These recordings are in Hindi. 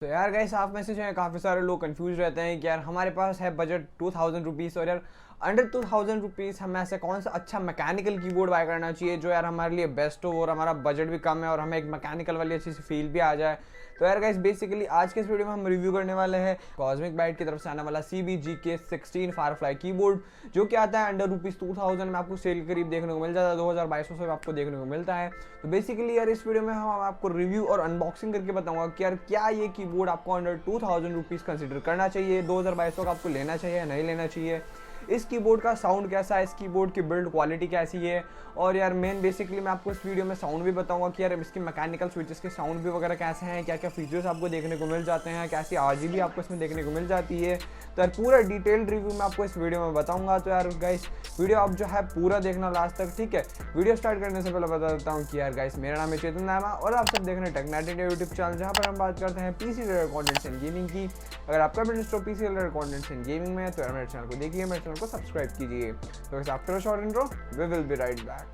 तो यार गाइस, आप में से जो है काफ़ी सारे लोग कंफ्यूज रहते हैं कि यार हमारे पास है बजट 2000 रुपीज़ और यार अंडर 2000 रुपीज़ हमें ऐसा कौन सा अच्छा मैकेनिकल कीबोर्ड बाय करना चाहिए जो यार हमारे लिए बेस्ट हो और हमारा बजट भी कम है और हमें एक मैकेनिकल वाली अच्छी सी फील भी आ जाए। तो यार गाइस, बेसिकली आज के इस वीडियो में हम रिव्यू करने वाले हैं कॉस्मिक बाइट की तरफ से आने वाला CBGK16 फायरफ्लाई कीबोर्ड, जो कि आता है अंडर ₹2000 में। आपको सेल करीब देखने को मिल जाता है, 2200 से आपको देखने को मिलता है। तो बेसिकली यार इस वीडियो में हम आपको रिव्यू और अनबॉक्सिंग करके बताऊंगा कि यार क्या ये कीबोर्ड आपको अंडर 2000 रुपीज़ कंसिडर करना चाहिए, 2200 का आपको लेना चाहिए या नहीं लेना चाहिए, इस कीबोर्ड का साउंड कैसा है, इस कीबोर्ड की बिल्ड क्वालिटी कैसी है, और यार मेन बेसिकली मैं आपको इस वीडियो में साउंड भी बताऊंगा कि यार इसकी मैकेनिकल स्विचेस के साउंड भी वगैरह कैसे हैं, क्या क्या फीचर्स आपको देखने को मिल जाते हैं, कैसी RGB आपको इसमें देखने को मिल जाती है। तो यार पूरा डिटेल्ड रिव्यू मैं आपको इस वीडियो में बताऊंगा। तो यार गाइस, वीडियो आप जो है पूरा देखना लास्ट तक, ठीक है। वीडियो स्टार्ट करने से पहले बता देता हूँ कि यार गाइस, मेरा नाम है चेतन नामा और आप सब देख रहे हैं टेक्नेट इंडिया यूट्यूब चैनल, जहाँ पर हम बात करते हैं PC related contents and gaming की। अगर आपका भी इंटरेस्ट हो PC related contents and gaming में तो यार मेरे चैनल को देखिए, मेरे चैनल को सब्सक्राइब कीजिए। तो after a short intro we will be right back.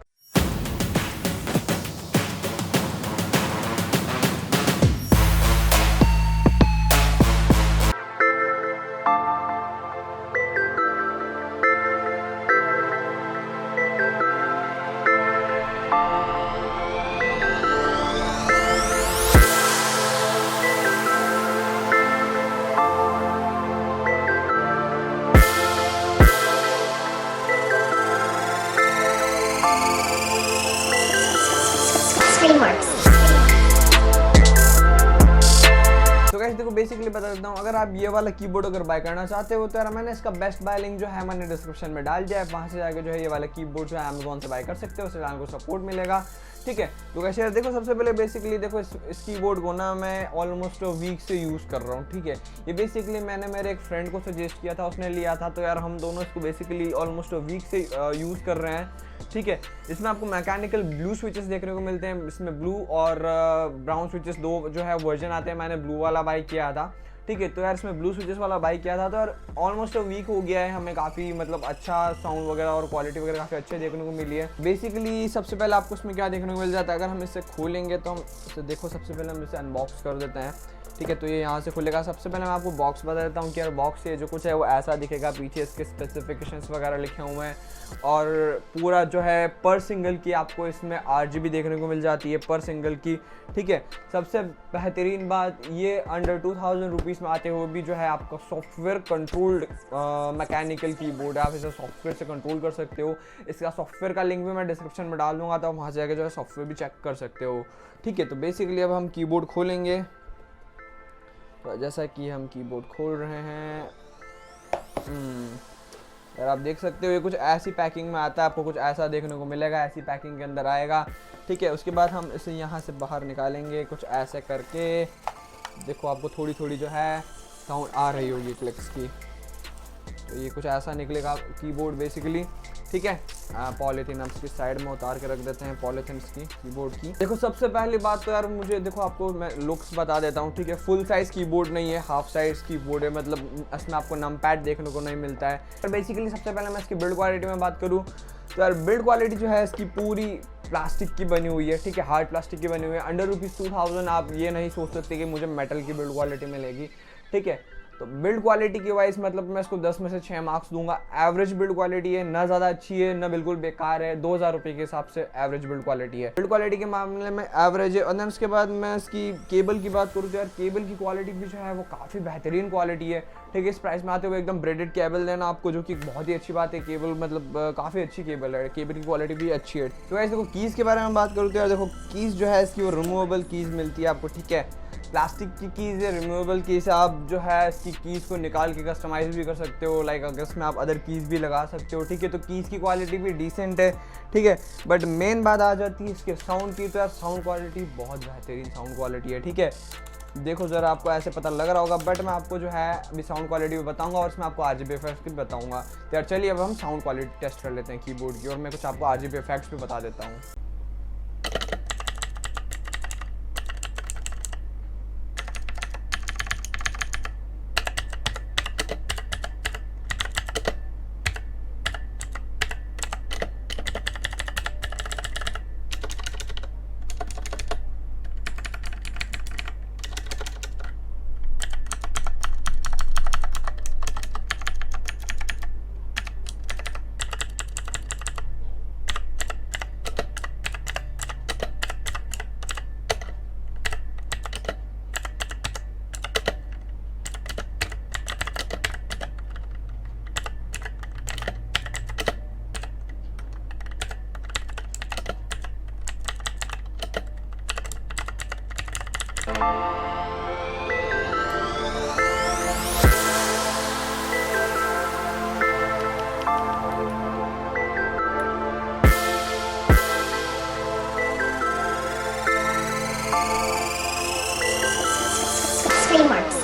तो गाइस देखो, बेसिकली बता देता हूँ, अगर आप ये वाला कीबोर्ड अगर बाय करना चाहते हो तो यार मैंने इसका बेस्ट बाय लिंक जो है मैंने डिस्क्रिप्शन में डाल दिया है। वहाँ से जाकर जो है ये वाला कीबोर्ड जो है अमेजोन से बाय कर सकते हो, उससे चैनल को सपोर्ट मिलेगा, ठीक है। तो गाइस यार देखो, सबसे पहले बेसिकली देखो, इस कीबोर्ड को ना मैं ऑलमोस्ट वीक से यूज़ कर रहा हूँ, ठीक है। ये बेसिकली मैंने मेरे एक फ्रेंड को सजेस्ट किया था, उसने लिया था, तो यार हम दोनों इसको बेसिकली ऑलमोस्ट वीक से यूज़ कर रहे हैं, ठीक है। इसमें आपको मैकेनिकल ब्लू स्विचेस देखने को मिलते हैं, इसमें ब्लू और ब्राउन स्विचेस दो जो है वर्जन आते हैं। मैंने ब्लू वाला बाय किया था, ठीक है। तो यार इसमें ब्लू स्विचेस वाला बाय किया था, तो यार ऑलमोस्ट वीक हो गया है, हमें काफ़ी मतलब अच्छा साउंड वगैरह और क्वालिटी वगैरह काफ़ी अच्छे देखने को मिली है। बेसिकली सबसे पहले आपको इसमें क्या देखने को मिल जाता है, अगर हम इसे खोलेंगे तो हम इसे देखो, सबसे पहले हम इसे अनबॉक्स कर देते हैं, ठीक है। तो ये यहाँ से खुलेगा। सबसे पहले मैं आपको बॉक्स बता देता हूँ कि यार बॉक्स से जो कुछ है वो ऐसा दिखेगा, पीछे इसके स्पेसिफिकेशंस वगैरह लिखे हुए हैं और पूरा जो है पर सिंगल की आपको इसमें RGB देखने को मिल जाती है पर सिंगल की, ठीक है। सबसे बेहतरीन बात, ये अंडर 2000 रुपीज़ में आते हुए भी जो है आपका सॉफ्टवेयर कंट्रोल्ड मैकेनिकल कीबोर्ड है, आप इसे सॉफ्टवेयर से कंट्रोल कर सकते हो। इसका सॉफ्टवेयर का लिंक भी मैं डिस्क्रिप्शन में डाल दूँगा, तो वहाँ से जाकर जो है सॉफ्टवेयर भी चेक कर सकते हो, ठीक है। तो बेसिकली अब हम कीबोर्ड खोलेंगे, तो जैसा कि हम कीबोर्ड खोल रहे हैं, यार आप देख सकते हो ये कुछ ऐसी पैकिंग में आता है, आपको कुछ ऐसा देखने को मिलेगा, ऐसी पैकिंग के अंदर आएगा, ठीक है। उसके बाद हम इसे यहाँ से बाहर निकालेंगे कुछ ऐसे करके। देखो आपको थोड़ी थोड़ी जो है साउंड आ रही होगी क्लिक्स की, तो ये कुछ ऐसा निकलेगा कीबोर्ड बेसिकली, ठीक है। पॉलीथीन हम इसकी साइड में उतार के रख देते हैं, पॉलीथीन की कीबोर्ड की। देखो सबसे पहली बात तो यार मुझे देखो, आपको मैं लुक्स बता देता हूँ, ठीक है। फुल साइज़ कीबोर्ड नहीं है, हाफ साइज़ कीबोर्ड है, मतलब इसमें आपको नम पैड देखने को नहीं मिलता है। और बेसिकली सबसे पहले मैं इसकी बिल्ड क्वालिटी में बात करूँ तो यार बिल्ड क्वालिटी जो है इसकी पूरी प्लास्टिक की बनी हुई है, ठीक है, हार्ड प्लास्टिक की बनी हुई है। अंडर ₹2000 आप ये नहीं सोच सकते कि मुझे मेटल की बिल्ड क्वालिटी मिलेगी, ठीक है। तो बिल्ड क्वालिटी की वाइज मतलब मैं इसको 10 में से 6 मार्क्स दूंगा। एवरेज बिल्ड क्वालिटी है, ना ज़्यादा अच्छी है ना बिल्कुल बेकार है, 2000 रुपये के हिसाब से एवरेज बिल्ड क्वालिटी है। बिल्ड क्वालिटी के मामले में एवरेज है। और देन उसके बाद मैं इसकी केबल की बात करूँ तो यार केबल की क्वालिटी भी जो है वो काफ़ी बेहतरीन क्वालिटी है, ठीक है। इस प्राइस में आते हुए एकदम ब्रेडेड केबल देना आपको, जो कि बहुत ही अच्छी बात है। केबल मतलब काफ़ी अच्छी केबल है, केबल की क्वालिटी भी अच्छी है। तो वैसे देखो, कीज़ के बारे में बात करूँ तो यार देखो, कीज़ जो है इसकी वो रिमूवेबल कीज़ मिलती है आपको, ठीक है। प्लास्टिक की कीज़ है, रिमूवेबल कीज़, आप जो है इसकी कीज़ को निकाल के कस्टमाइज़ भी कर सकते हो, लाइक अगर इसमें आप अदर कीज़ भी लगा सकते हो, ठीक है। तो कीज़ की क्वालिटी भी डिसेंट है, ठीक है। बट मेन बात आ जाती है इसके साउंड की, तो यार साउंड क्वालिटी बहुत बेहतरीन साउंड क्वालिटी है, ठीक है। देखो ज़रा आपको ऐसे पता लग रहा होगा, बट मैं आपको जो है अभी साउंड क्वालिटी भी बताऊंगा और इसमें आपको RGB इफेक्ट्स भी बताऊंगा। तो यार चलिए अब हम साउंड क्वालिटी टेस्ट कर लेते हैं कीबोर्ड की, और मैं कुछ आपको RGB इफेक्ट्स भी बता देता हूँ। Marks.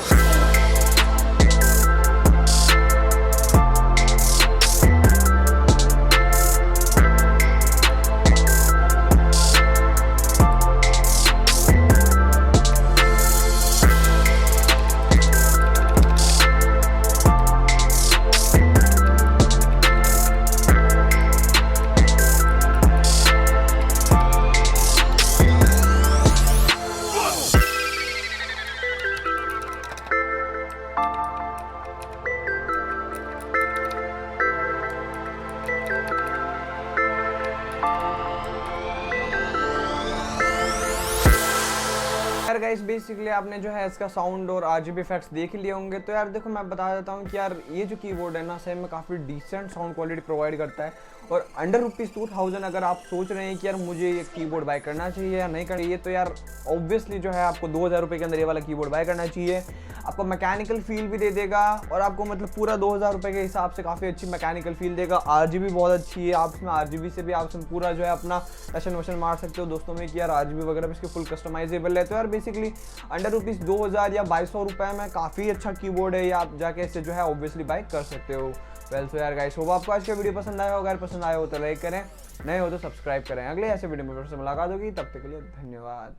यार गाइस बेसिकली आपने जो है इसका साउंड और आरजीबी इफेक्ट्स देख लिए होंगे। तो यार देखो मैं बता देता हूँ कि यार ये जो कीबोर्ड है ना सही में काफ़ी डिसेंट साउंड क्वालिटी प्रोवाइड करता है। और अंडर ₹2000 अगर आप सोच रहे हैं कि यार मुझे ये कीबोर्ड बाय करना चाहिए या नहीं करना चाहिए, तो यार ऑब्वियसली जो है आपको 2000 रुपये के अंदर ये वाला कीबोर्ड बाय करना चाहिए। आपको मैकेनिकल फील भी दे देगा और आपको मतलब पूरा 2000 रुपये के हिसाब से काफ़ी अच्छी मैकेनिकल फील देगा। आरजीबी बहुत अच्छी है, आप इसमें आरजीबी से भी आप इसमें पूरा जो है अपना टशन वशन मार सकते हो दोस्तों में कि यार आरजीबी वगैरह भी इसके फुल कस्टमाइजेबल है। तो यार बेसिकली अंडर ₹2000 या 2200 रुपये में काफ़ी अच्छा कीबोर्ड है, या आप जाके इससे जो है ऑब्वियसली बाय कर सकते हो। वेल सो यार गाइस, होप आपको आज का वीडियो पसंद आया हो। अगर पसंद आया हो तो लाइक करें, नए हो तो सब्सक्राइब करें। अगले ऐसे वीडियो में फिर से मुलाकात होगी, तब तक के लिए धन्यवाद।